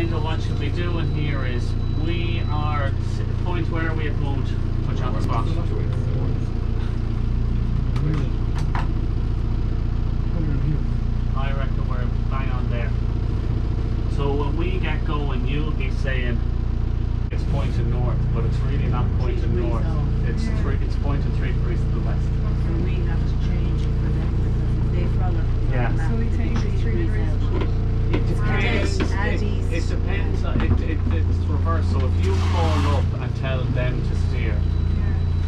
kind of what you'll be doing here is we are at the point where we won't put you on the spot. I reckon we're bang on there. So when we get going, you'll be saying it's pointing north, but it's really not pointing north. It's pointing 3 degrees to the west. So we have to change it for them because they follow. Yeah. So we change it 3 degrees. It depends. It depends. It's reverse. So if you call up and tell them to steer,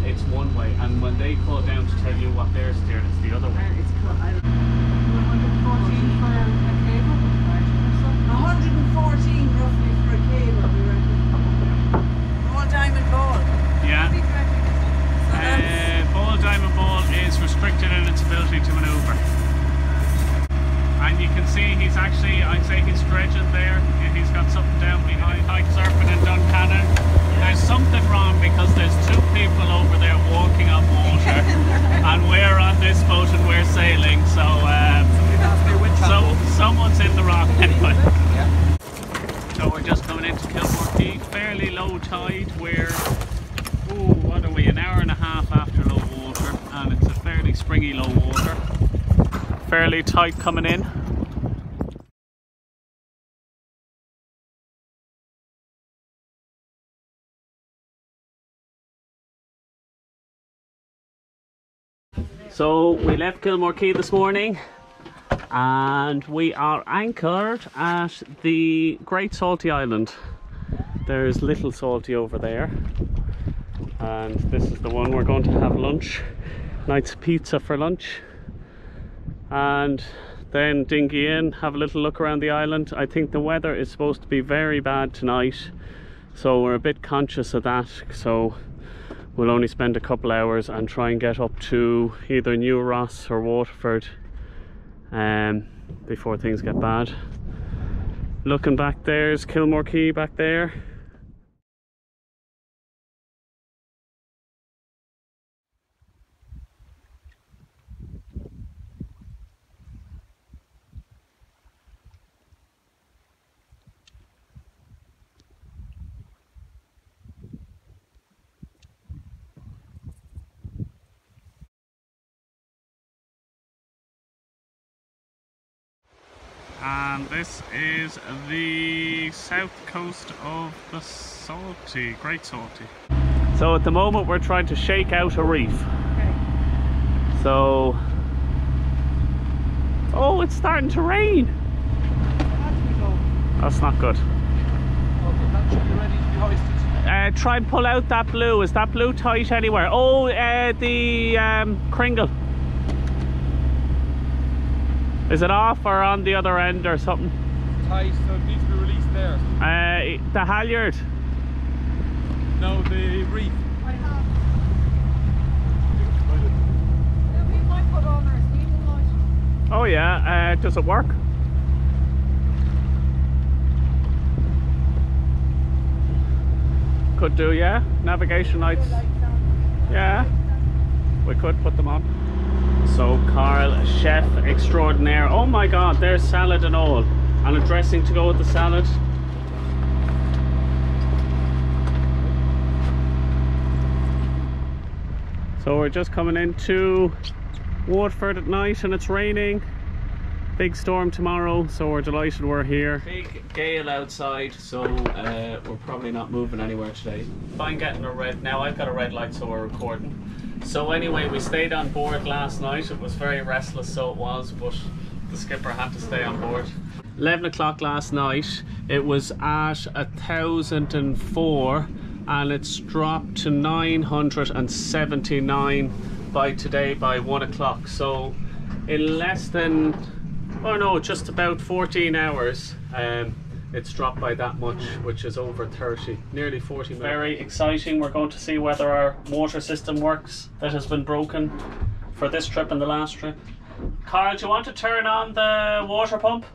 it's one way, and when they call down to tell you what they're steering, it's the other way. It's called, 114 for a cable, or something. 114 roughly for a cable, we reckon. Ball, diamond, ball. Yeah. Ball, diamond, ball is restricted in its ability to manoeuvre. And you can see he's actually, I'd say he's dredging there. He's got something down behind, like surfing in Duncannon. There's something wrong because there's 2 people over there walking on water and we're on this boat and we're sailing, so someone's in the wrong anyway. So we're just coming into Kilmore Quay, fairly low tide. We're, what are we, an hour and a half after low water, and it's a fairly springy low water. Fairly tight coming in. So we left Kilmore Quay this morning and we are anchored at the Great Salty Island. There's Little Salty over there, and this is the one we're going to have lunch. Night's pizza for lunch, and then dinghy in, have a little look around the island. I think the weather is supposed to be very bad tonight, so we're a bit conscious of that. So we'll only spend a couple hours and try and get up to either New Ross or Waterford before things get bad. Looking back, there's Kilmore Quay back there. And this is the south coast of the Salty, Great Salty. So at the moment we're trying to shake out a reef. Okay. So, oh, it's starting to rain. That's not good. Try and pull out that blue. Is that blue tight anywhere? Oh, the cringle. Is it off or on the other end or something? Tight, so it needs to be released there. The halyard. No, the reef. I have. Yeah, we might put on our steaming light. Oh yeah, does it work? Could do, yeah. Navigation lights. Yeah, we could put them on. So Carl, chef extraordinaire. Oh my god, there's salad and all, and a dressing to go with the salad. So we're just coming into Waterford at night and it's raining. Big storm tomorrow, so we're delighted we're here. Big gale outside, so we're probably not moving anywhere today. Fine getting a red, now I've got a red light so we're recording. So anyway, we stayed on board last night. It was very restless, so it was, but the skipper had to stay on board. 11 o'clock last night, it was at 1,004 and it's dropped to 979 by today by 1 o'clock. So in less than, oh no, just about 14 hours, it's dropped by that much, which is over 30, nearly 40 minutes. Very exciting. We're going to see whether our water system works that has been broken for this trip and the last trip. Carl, do you want to turn on the water pump?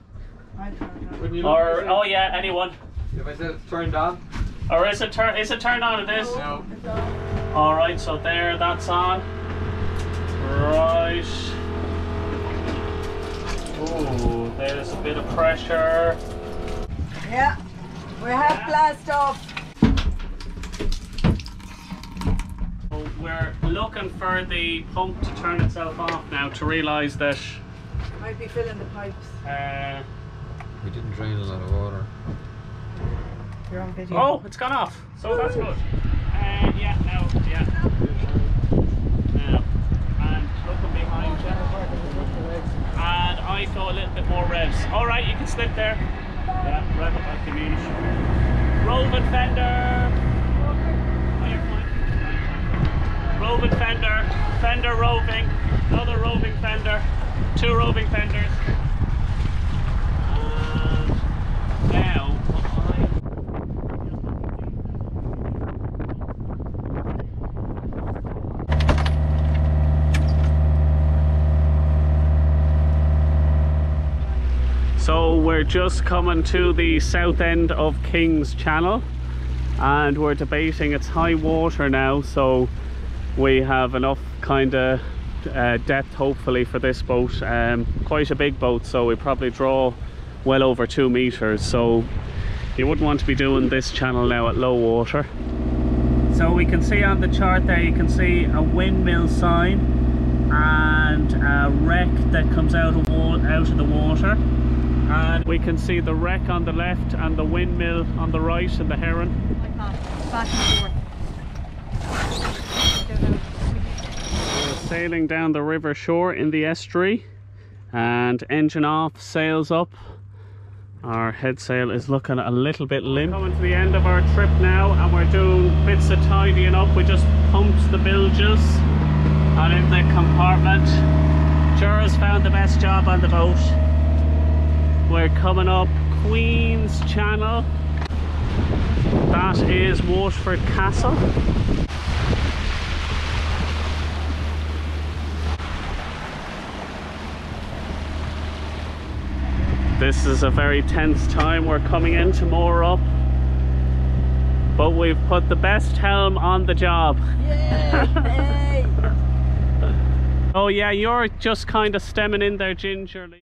I don't know. Or, oh yeah, anyone. If I said it's turned on? Or is it turned on? It is? No. Alright, so there, that's on. Right. Oh, there's a bit of pressure. Yeah. We have blast off. So we're looking for the pump to turn itself off now to realise that Might be filling the pipes. We didn't drain a lot of water. You're on video. oh, it's gone off. So that's good. Yeah, now, yeah. Now, and looking behind you. And I go a little bit more revs. All right, you can slip there. Yeah, rev it like you mean it. Roving fender. Oh, you're fine. Roving fender. Fender roving. Another roving fender. 2 roving fenders. And now, so we're just coming to the south end of King's Channel and we're debating it's high water now, so we have enough kind of depth hopefully for this boat. Quite a big boat, so we probably draw well over 2 meters, so you wouldn't want to be doing this channel now at low water. So we can see on the chart there, you can see a windmill sign and a wreck that comes out of the water. And we can see the wreck on the left and the windmill on the right and the heron. Back and We're sailing down the river shore in the estuary and engine off, sails up. Our head sail is looking a little bit limp. Coming to the end of our trip now and we're doing bits of tidying up. We just pumped the bilges and in the compartment. Jura's found the best job on the boat. We're coming up Queen's Channel. That is Waterford Castle. This is a very tense time. We're coming into moor up, but we've put the best helm on the job. Yay! Oh yeah, you're just kind of stemming in there gingerly.